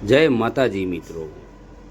જય માતાજી મિત્રો,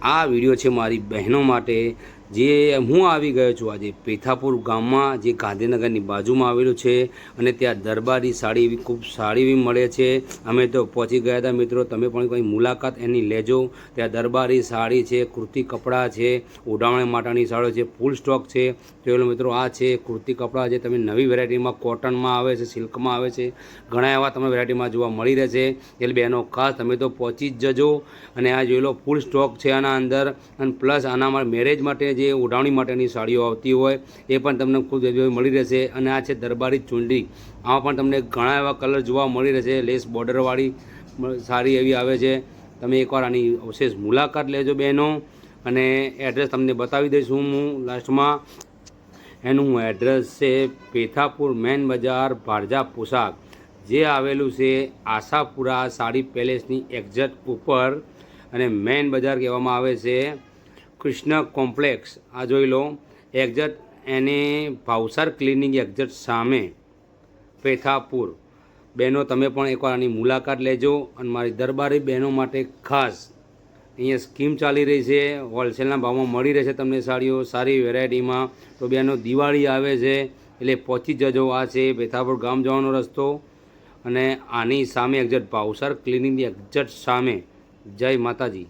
આ વિડીયો છે મારી બહેનો માટે જે હું આવી ગયો છું આજે પેથાપુર ગામમાં, જે ગાંધીનગરની બાજુમાં આવેલું છે અને ત્યાં દરબારી સાડી એવી ખૂબ સારી એવી મળે છે. અમે તો પહોંચી ગયા હતા મિત્રો, તમે પણ કોઈ મુલાકાત એની લેજો. ત્યાં દરબારી સાડી છે, કુર્તી કપડાં છે, ઓઢામણા માટેની સાડીઓ છે, ફૂલ સ્ટોક છે. તો એલો મિત્રો આ છે કુર્તી કપડાં, જે તમે નવી વેરાયટીમાં કોટનમાં આવે છે, સિલ્કમાં આવે છે, ઘણા એવા તમે વેરાયટીમાં જોવા મળી રહેશે. એટલે બહેનો ખાસ તમે તો પહોંચી જ જજો. અને આ જોઈ લો ફૂલ સ્ટોક છે આના અંદર, અને પ્લસ આના મેરેજ માટે જે ઓઢાવણી માટેની સાડીઓ આવતી હોય એ પણ તમને ખૂબ મળી રહેશે. અને આ છે દરબારી ચૂંડી, આમાં પણ તમને ઘણા એવા કલર જોવા મળી રહેશે. લેસ બોર્ડરવાળી સાડી એવી આવે છે. તમે એકવાર આની અવશેષ મુલાકાત લેજો બહેનો. અને એડ્રેસ તમને બતાવી દઈશું હું લાસ્ટમાં. એનું એડ્રેસ છે પેથાપુર મેન બજાર, ભારજા પોશાક, જે આવેલું છે આશાપુરા સાડી પેલેસની એક્ઝેક્ટ ઉપર. અને મેન બજાર કહેવામાં આવે છે કૃષ્ણ કોમ્પ્લેક્સ. આ જોઈ લો એક્ઝેક્ટ એની ભાવસાર ક્લિનિક એક્ઝેક્ટ સામે પેથાપુર. બહેનો તમે પણ એકવાર આની મુલાકાત લેજો. અને મારી દરબારી બહેનો માટે ખાસ અહીંયા સ્કીમ ચાલી રહી છે, હોલસેલના ભાવમાં મળી રહેશે તમને સાડીઓ સારી વેરાયટીમાં. તો બહેનો દિવાળી આવે છે એટલે પહોંચી જજો. આ છે પેથાપુર ગામ જવાનો રસ્તો, અને આની સામે એક્ઝેક્ટ ભાવસાર ક્લિનિકની એક્ઝેક્ટ સામે. જય માતાજી.